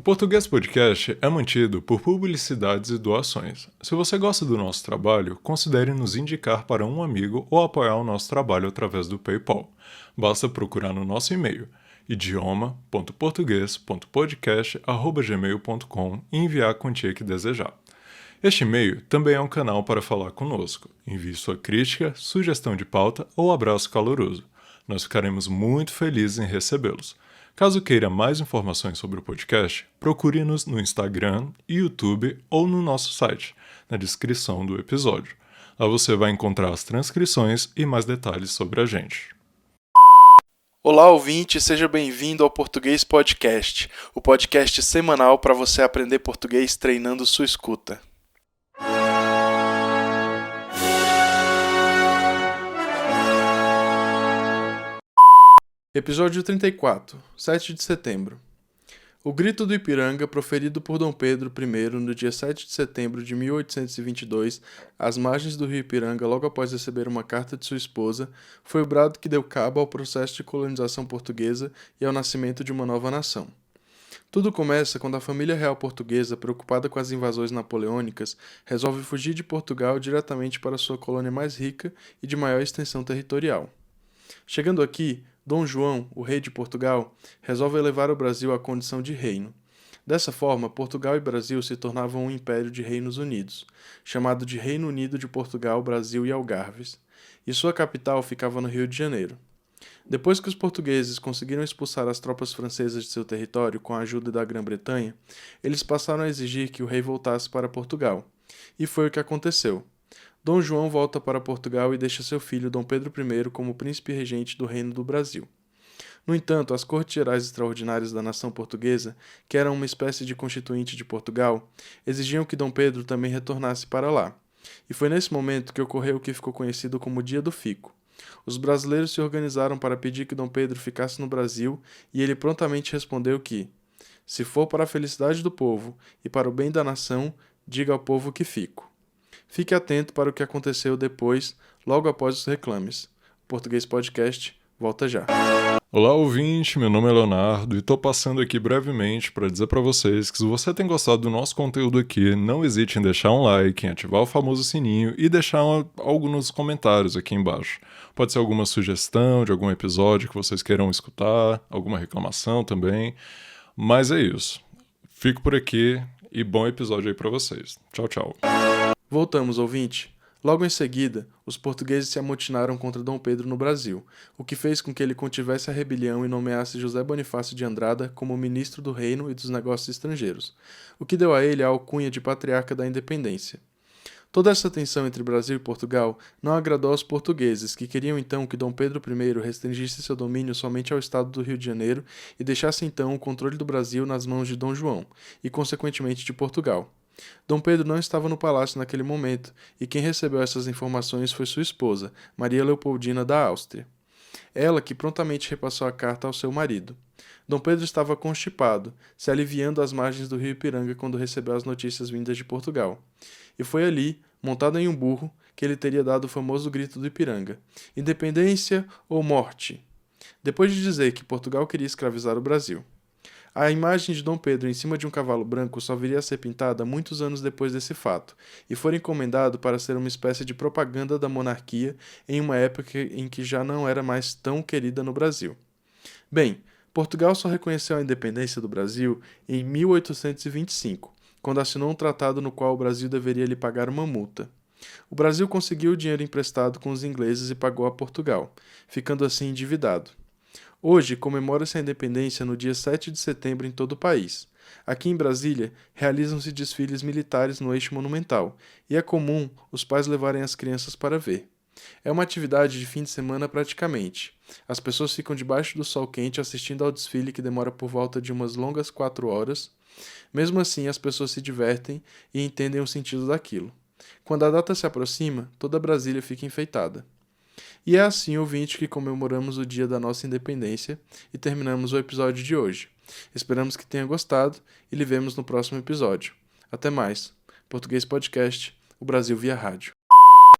Português Podcast é mantido por publicidades e doações. Se você gosta do nosso trabalho, considere nos indicar para um amigo ou apoiar o nosso trabalho através do PayPal. Basta procurar no nosso e-mail idioma.portugues.podcast@gmail.com e enviar a quantia que desejar. Este e-mail também é um canal para falar conosco. Envie sua crítica, sugestão de pauta ou abraço caloroso. Nós ficaremos muito felizes em recebê-los. Caso queira mais informações sobre o podcast, procure-nos no Instagram, YouTube ou no nosso site, na descrição do episódio. Lá você vai encontrar as transcrições e mais detalhes sobre a gente. Olá, ouvinte, seja bem-vindo ao Português Podcast, o podcast semanal para você aprender português treinando sua escuta. Episódio 34, 7 de setembro. O grito do Ipiranga, proferido por Dom Pedro I no dia 7 de setembro de 1822, às margens do rio Ipiranga, logo após receber uma carta de sua esposa, foi o brado que deu cabo ao processo de colonização portuguesa e ao nascimento de uma nova nação. Tudo começa quando a família real portuguesa, preocupada com as invasões napoleônicas, resolve fugir de Portugal diretamente para sua colônia mais rica e de maior extensão territorial. Chegando aqui, Dom João, o rei de Portugal, resolve elevar o Brasil à condição de reino. Dessa forma, Portugal e Brasil se tornavam um império de reinos unidos, chamado de Reino Unido de Portugal, Brasil e Algarves, e sua capital ficava no Rio de Janeiro. Depois que os portugueses conseguiram expulsar as tropas francesas de seu território com a ajuda da Grã-Bretanha, eles passaram a exigir que o rei voltasse para Portugal. E foi o que aconteceu. Dom João volta para Portugal e deixa seu filho Dom Pedro I como príncipe regente do Reino do Brasil. No entanto, as Cortes Gerais Extraordinárias da nação portuguesa, que eram uma espécie de constituinte de Portugal, exigiam que Dom Pedro também retornasse para lá. E foi nesse momento que ocorreu o que ficou conhecido como Dia do Fico. Os brasileiros se organizaram para pedir que Dom Pedro ficasse no Brasil e ele prontamente respondeu que, se for para a felicidade do povo e para o bem da nação, diga ao povo que fico. Fique atento para o que aconteceu depois, logo após os reclames. O Português Podcast volta já. Olá, ouvinte, meu nome é Leonardo e estou passando aqui brevemente para dizer para vocês que se você tem gostado do nosso conteúdo aqui, não hesite em deixar um like, em ativar o famoso sininho e deixar algo nos comentários aqui embaixo. Pode ser alguma sugestão de algum episódio que vocês queiram escutar, alguma reclamação também, mas é isso. Fico por aqui e bom episódio aí para vocês. Tchau, tchau. Voltamos, ouvinte. Logo em seguida, os portugueses se amotinaram contra Dom Pedro no Brasil, o que fez com que ele contivesse a rebelião e nomeasse José Bonifácio de Andrada como ministro do Reino e dos Negócios Estrangeiros, o que deu a ele a alcunha de Patriarca da Independência. Toda essa tensão entre Brasil e Portugal não agradou aos portugueses, que queriam então que Dom Pedro I restringisse seu domínio somente ao estado do Rio de Janeiro e deixasse então o controle do Brasil nas mãos de Dom João, e consequentemente de Portugal. Dom Pedro não estava no palácio naquele momento, e quem recebeu essas informações foi sua esposa, Maria Leopoldina da Áustria. Ela que prontamente repassou a carta ao seu marido. Dom Pedro estava constipado, se aliviando às margens do rio Ipiranga quando recebeu as notícias vindas de Portugal. E foi ali, montado em um burro, que ele teria dado o famoso grito do Ipiranga: Independência ou morte! Depois de dizer que Portugal queria escravizar o Brasil. A imagem de Dom Pedro em cima de um cavalo branco só viria a ser pintada muitos anos depois desse fato, e foi encomendado para ser uma espécie de propaganda da monarquia em uma época em que já não era mais tão querida no Brasil. Bem, Portugal só reconheceu a independência do Brasil em 1825, quando assinou um tratado no qual o Brasil deveria lhe pagar uma multa. O Brasil conseguiu o dinheiro emprestado com os ingleses e pagou a Portugal, ficando assim endividado. Hoje, comemora-se a independência no dia 7 de setembro em todo o país. Aqui em Brasília, realizam-se desfiles militares no eixo monumental, e é comum os pais levarem as crianças para ver. É uma atividade de fim de semana praticamente. As pessoas ficam debaixo do sol quente assistindo ao desfile que demora por volta de umas longas 4 horas. Mesmo assim, as pessoas se divertem e entendem o sentido daquilo. Quando a data se aproxima, toda Brasília fica enfeitada. E é assim, ouvinte, que comemoramos o dia da nossa independência e terminamos o episódio de hoje. Esperamos que tenha gostado e lhe vemos no próximo episódio. Até mais. Português Podcast, o Brasil via rádio.